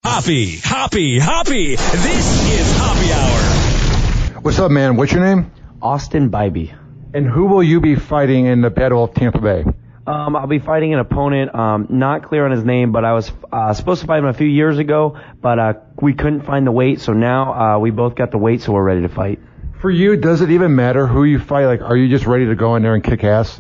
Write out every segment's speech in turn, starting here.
Hoppy, hoppy, hoppy. This is Hoppy Hour. What's up, man? What's your name? Austin Bybee. And who will you be fighting in the Battle of Tampa Bay? I'll be fighting an opponent, not clear on his name, but I was supposed to fight him a few years ago, but we couldn't find the weight, so now we both got the weight, so we're ready to fight. For you, does it even matter who you fight? Like, are you just ready to go in there and kick ass?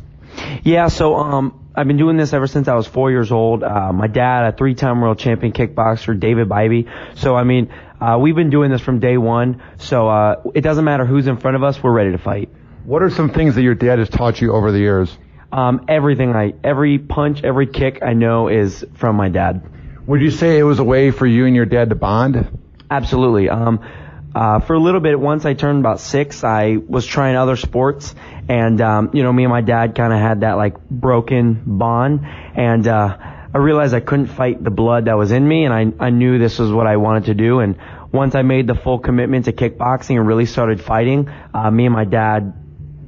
Yeah, so I've been doing this ever since I was 4 years old. My dad, a 3-time world champion kickboxer, David Bybee. So, we've been doing this from day one, so it doesn't matter who's in front of us, we're ready to fight. What are some things that your dad has taught you over the years? Every punch, every kick I know is from my dad. Would you say it was a way for you and your dad to bond? Absolutely. For a little bit, once I turned about 6, I was trying other sports, and me and my dad kind of had that like broken bond, and I realized I couldn't fight the blood that was in me, and I knew this was what I wanted to do. And once I made the full commitment to kickboxing and really started fighting, me and my dad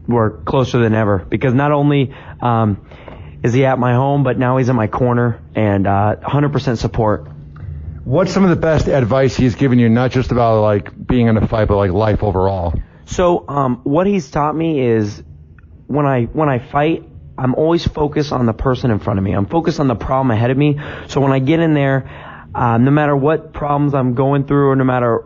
were closer than ever, because not only is he at my home, but now he's in my corner, and 100% support. What's some of the best advice he's given you, not just about like being in a fight, but like life overall? So what he's taught me is when I fight, I'm always focused on the person in front of me. I'm focused on the problem ahead of me. So when I get in there, no matter what problems I'm going through, or no matter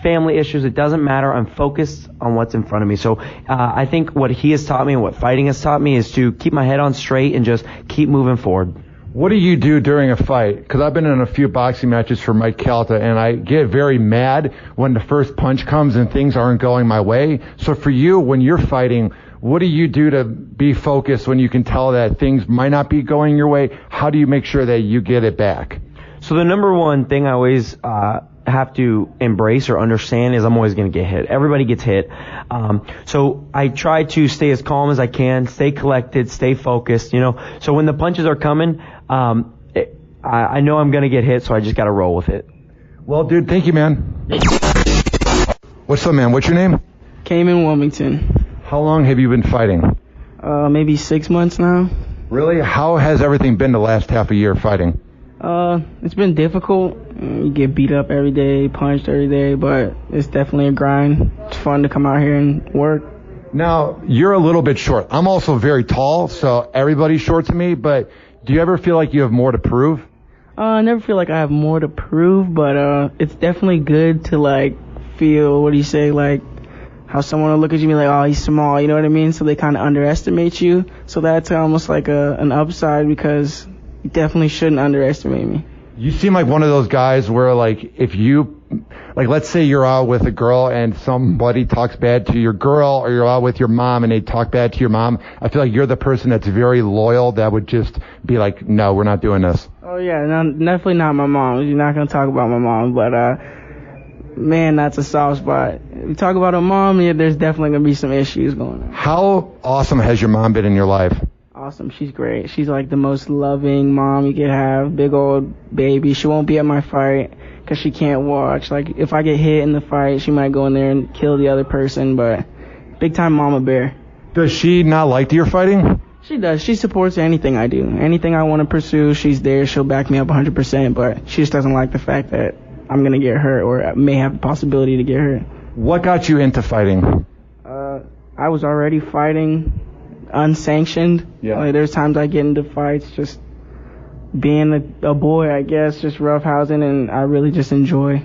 family issues, it doesn't matter. I'm focused on what's in front of me. So I think what he has taught me and what fighting has taught me is to keep my head on straight and just keep moving forward. What do you do during a fight? Because I've been in a few boxing matches for Mike Calta, and I get very mad when the first punch comes and things aren't going my way. So for you, when you're fighting, what do you do to be focused when you can tell that things might not be going your way? How do you make sure that you get it back? So the number one thing I always have to embrace or understand is I'm always going to get hit. Everybody gets hit. So I try to stay as calm as I can, stay collected, stay focused, So when the punches are coming, I know I'm going to get hit, so I just got to roll with it. Well, dude, thank you, man. What's up, man? What's your name? Cayman Wilmington. How long have you been fighting? Maybe 6 months now. Really? How has everything been the last half a year fighting? It's been difficult. You get beat up every day, punched every day, but it's definitely a grind. It's fun to come out here and work. Now, you're a little bit short. I'm also very tall, so everybody's short to me, but do you ever feel like you have more to prove? I never feel like I have more to prove, but it's definitely good to like feel, like how someone will look at you and be like, oh, he's small, you know what I mean? So they kind of underestimate you. So that's almost like an upside, because you definitely shouldn't underestimate me. You seem like one of those guys where, like, if you, like, let's say you're out with a girl and somebody talks bad to your girl, or you're out with your mom and they talk bad to your mom, I feel like you're the person that's very loyal that would just be like, no, we're not doing this. Oh, yeah, no, definitely not my mom. You're not going to talk about my mom, but, man, that's a soft spot. If you talk about a mom, yeah, there's definitely going to be some issues going on. How awesome has your mom been in your life? Awesome. She's great. She's like the most loving mom you could have. Big old baby. She won't be at my fight because she can't watch. Like, if I get hit in the fight, she might go in there and kill the other person, but big time mama bear. Does she not like your fighting? She does. She supports anything I do. Anything I want to pursue, she's there. She'll back me up 100%, but she just doesn't like the fact that I'm going to get hurt, or may have the possibility to get hurt. What got you into fighting? I was already fighting unsanctioned. Yeah. Like, there's times I get into fights just being a boy, I guess, just roughhousing, and I really just enjoy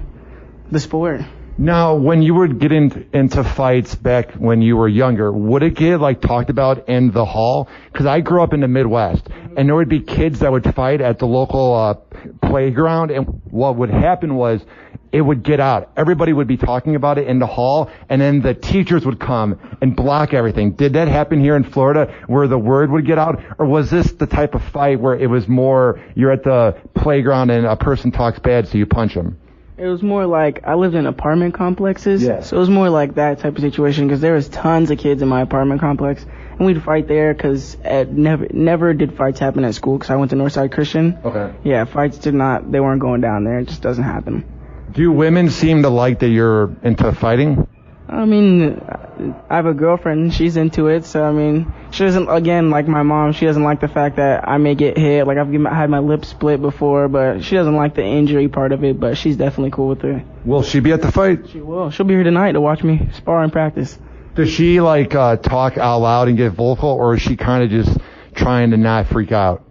the sport. Now, when you would get into fights back when you were younger, would it get like talked about in the hall? Because I grew up in the Midwest, and there would be kids that would fight at the local playground, and what would happen was it would get out. Everybody would be talking about it in the hall, and then the teachers would come and block everything. Did that happen here in Florida where the word would get out? Or was this the type of fight where it was more you're at the playground and a person talks bad so you punch them? It was more like I lived in apartment complexes, Yeah. So it was more like that type of situation, because there was tons of kids in my apartment complex, and we'd fight there because never did fights happen at school because I went to Northside Christian. Okay. Yeah, fights they weren't going down there. It just doesn't happen. Do women seem to like that you're into fighting? I mean, I have a girlfriend. She's into it. So, I mean, she doesn't, again, like my mom, she doesn't like the fact that I may get hit. Like, I've had my lip split before, but she doesn't like the injury part of it, but she's definitely cool with it. Will she be at the fight? She will. She'll be here tonight to watch me spar and practice. Does she, like, talk out loud and get vocal, or is she kind of just trying to not freak out?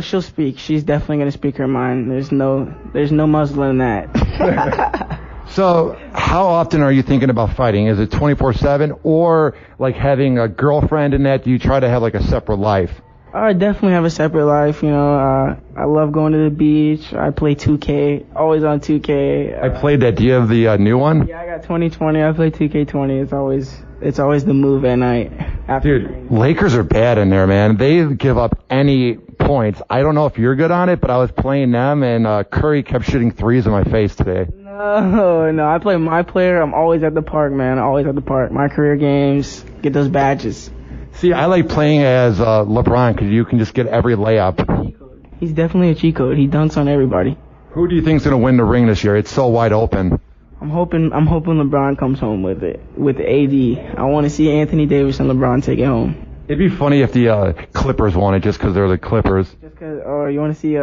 She'll speak. She's definitely going to speak her mind. There's no muzzle in that. So how often are you thinking about fighting? Is it 24/7 or like having a girlfriend in that? Do you try to have like a separate life? I definitely have a separate life. You know, I love going to the beach. I play 2K, always on 2K. I played that. Do you have the new one? Yeah, I got 2020. I play 2K20. It's always the move at night. Dude, Lakers are bad in there, man. They give up any points. I don't know if you're good on it, but I was playing them, and Curry kept shooting threes in my face today. No, I play my player. I'm always at the park, man. Always at the park. My career games, get those badges. See, I like playing as LeBron because you can just get every layup. He's definitely a cheat code. He dunks on everybody. Who do you think's going to win the ring this year? It's so wide open. I'm hoping LeBron comes home with it, with AD. I want to see Anthony Davis and LeBron take it home. It'd be funny if the Clippers won it just because they're the Clippers. Just because, or you want to see,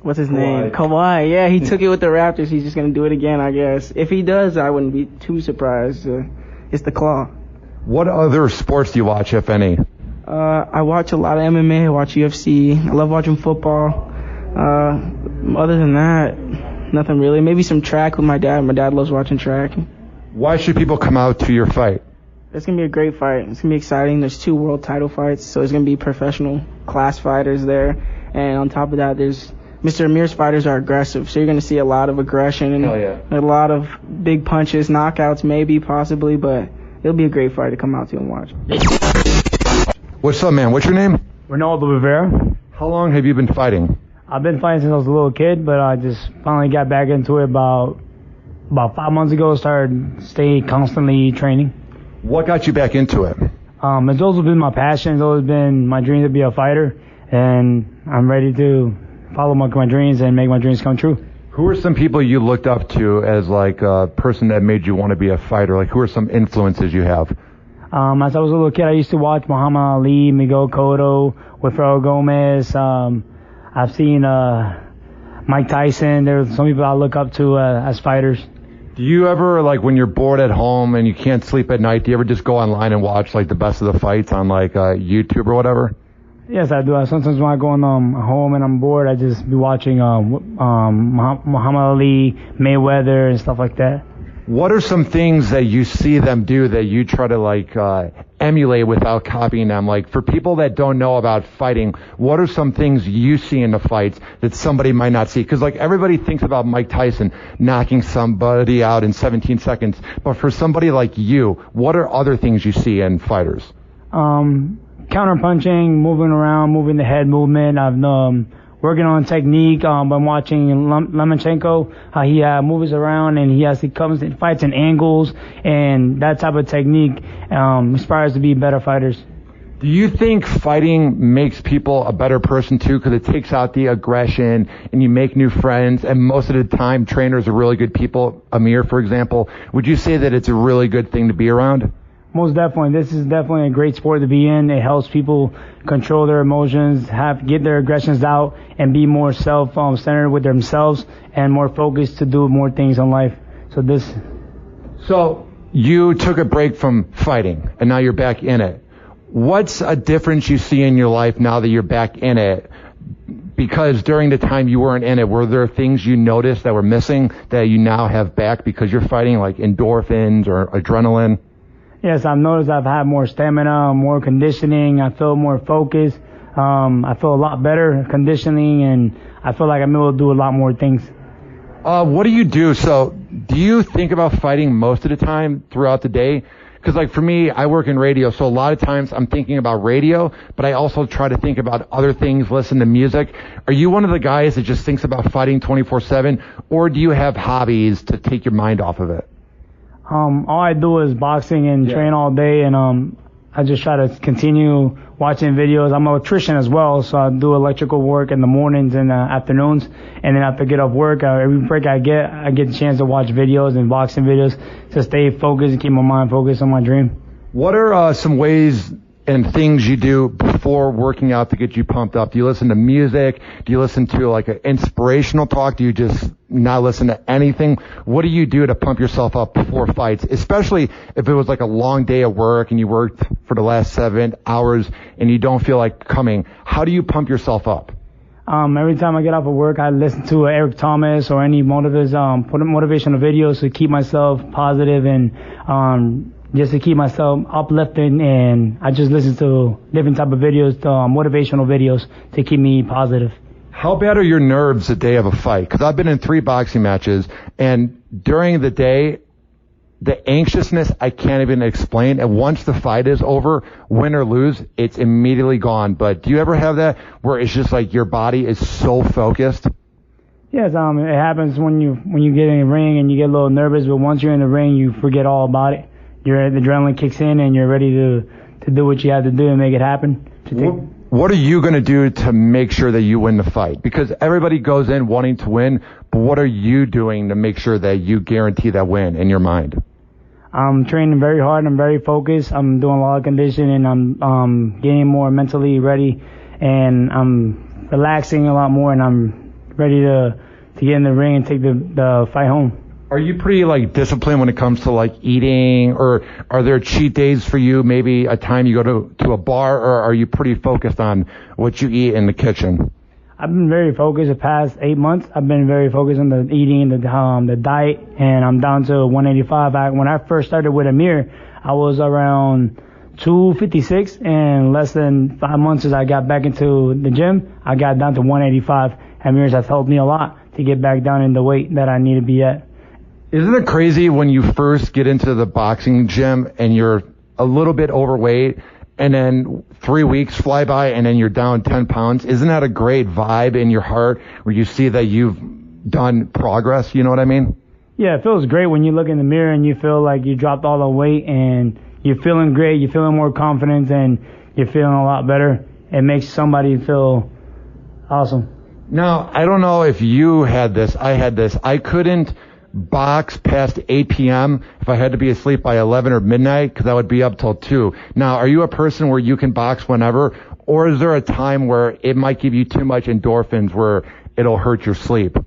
what's his name? Kawhi. Yeah, he took it with the Raptors. He's just going to do it again, I guess. If he does, I wouldn't be too surprised. It's the claw. What other sports do you watch, if any? I watch a lot of MMA. I watch UFC. I love watching football. Other than that, nothing really. Maybe some track with my dad. My dad loves watching track. Why should people come out to your fight? It's going to be a great fight. It's going to be exciting. There's 2 world title fights, so there's going to be professional class fighters there. And on top of that, there's Mr. Amir's fighters are aggressive, so you're going to see a lot of aggression and a lot of big punches, knockouts maybe, possibly, but it'll be a great fight to come out to and watch. What's up, man? What's your name? Ronaldo Rivera. How long have you been fighting? I've been fighting since I was a little kid, but I just finally got back into it about 5 months ago. Stayed constantly training. What got you back into it? It's always been my passion. It's always been my dream to be a fighter, and I'm ready to follow my dreams and make my dreams come true. Who are some people you looked up to as like a person that made you want to be a fighter? Like, who are some influences you have? As I was a little kid, I used to watch Muhammad Ali, Miguel Cotto, Wilfredo Gomez. I've seen Mike Tyson. There are some people I look up to as fighters. Do you ever, like, when you're bored at home and you can't sleep at night, do you ever just go online and watch, like, the best of the fights on, like, YouTube or whatever? Yes, I do. Sometimes when I go home and I'm bored, I just be watching Muhammad Ali, Mayweather, and stuff like that. What are some things that you see them do that you try to, like, emulate without copying them? Like, for people that don't know about fighting, what are some things you see in the fights that somebody might not see? Because, like, everybody thinks about Mike Tyson knocking somebody out in 17 seconds. But for somebody like you, what are other things you see in fighters? Counter punching, moving around, moving the head movement. I've working on technique. I'm watching Lomachenko, how he moves around and he comes and fights in angles, and that type of technique inspires to be better fighters. Do you think fighting makes people a better person too, because it takes out the aggression and you make new friends, and most of the time trainers are really good people? Amir, for example, would you say that it's a really good thing to be around? Most definitely. This is definitely a great sport to be in. It helps people control their emotions, get their aggressions out, and be more self-centered with themselves and more focused to do more things in life. So you took a break from fighting, and now you're back in it. What's a difference you see in your life now that you're back in it? Because during the time you weren't in it, were there things you noticed that were missing that you now have back because you're fighting, like endorphins or adrenaline? Yes, I've noticed I've had more stamina, more conditioning. I feel more focused. I feel a lot better conditioning, and I feel like I'm able to do a lot more things. What do you do? So do you think about fighting most of the time throughout the day? Because, like, for me, I work in radio, so a lot of times I'm thinking about radio, but I also try to think about other things, listen to music. Are you one of the guys that just thinks about fighting 24/7, or do you have hobbies to take your mind off of it? All I do is boxing and train all day, and I just try to continue watching videos. I'm an electrician as well, so I do electrical work in the mornings and afternoons, and then after I get off work, every break I get the chance to watch videos and boxing videos to stay focused and keep my mind focused on my dream. What are some ways and things you do before working out to get you pumped up? Do you listen to music? Do you listen to like an inspirational talk? Do you just not listen to anything? What do you do to pump yourself up before fights? Especially if it was like a long day of work and you worked for the last 7 hours and you don't feel like coming. How do you pump yourself up? Every time I get off of work, I listen to Eric Thomas or any motivational videos to keep myself positive and just to keep myself uplifting, and I just listen to different type of videos, motivational videos to keep me positive. How bad are your nerves the day of a fight? Because I've been in 3 boxing matches, and during the day, the anxiousness I can't even explain. And once the fight is over, win or lose, it's immediately gone. But do you ever have that where it's just like your body is so focused? Yes, it happens when you get in the ring and you get a little nervous, but once you're in the ring, you forget all about it. The adrenaline kicks in and you're ready to do what you have to do and make it happen. What are you going to do to make sure that you win the fight? Because everybody goes in wanting to win, but what are you doing to make sure that you guarantee that win in your mind? I'm training very hard. I'm very focused. I'm doing a lot of conditioning. I'm getting more mentally ready, and I'm relaxing a lot more, and I'm ready to get in the ring and take the fight home. Are you pretty like disciplined when it comes to like eating, or are there cheat days for you? Maybe a time you go to a bar, or are you pretty focused on what you eat in the kitchen? I've been very focused the past 8 months. I've been very focused on the eating, the diet, and I'm down to 185. When I first started with Amir, I was around 256, and less than 5 months as I got back into the gym, I got down to 185. Amir has helped me a lot to get back down in the weight that I need to be at. Isn't it crazy when you first get into the boxing gym and you're a little bit overweight, and then 3 weeks fly by and then you're down 10 pounds? Isn't that a great vibe in your heart where you see that you've done progress? You know what I mean? Yeah, it feels great when you look in the mirror and you feel like you dropped all the weight and you're feeling great, you're feeling more confidence, and you're feeling a lot better. It makes somebody feel awesome. Now, I don't know if you had this. I had this. I couldn't box past 8 p.m. if I had to be asleep by 11 or midnight, because I would be up till 2. Now, are you a person where you can box whenever, or is there a time where it might give you too much endorphins where it'll hurt your sleep?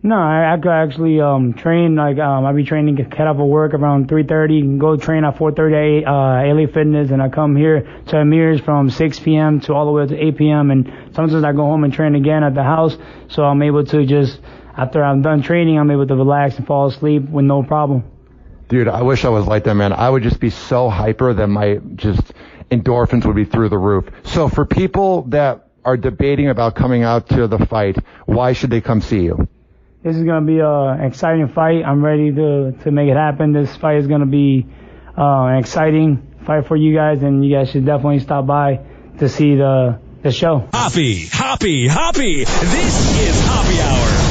No, I could actually train. Like I be training, get off of work around 3:30, and go train at 4:30 at LA Fitness, and I come here to Amir's from 6 p.m. to all the way to 8 p.m. And sometimes I go home and train again at the house, so I'm able to just, after I'm done training, I'm able to relax and fall asleep with no problem. Dude, I wish I was like that, man. I would just be so hyper that my just endorphins would be through the roof. So for people that are debating about coming out to the fight, why should they come see you? This is going to be an exciting fight. I'm ready to make it happen. This fight is going to be an exciting fight for you guys, and you guys should definitely stop by to see the show. Hoppy. This is Hoppy Hour.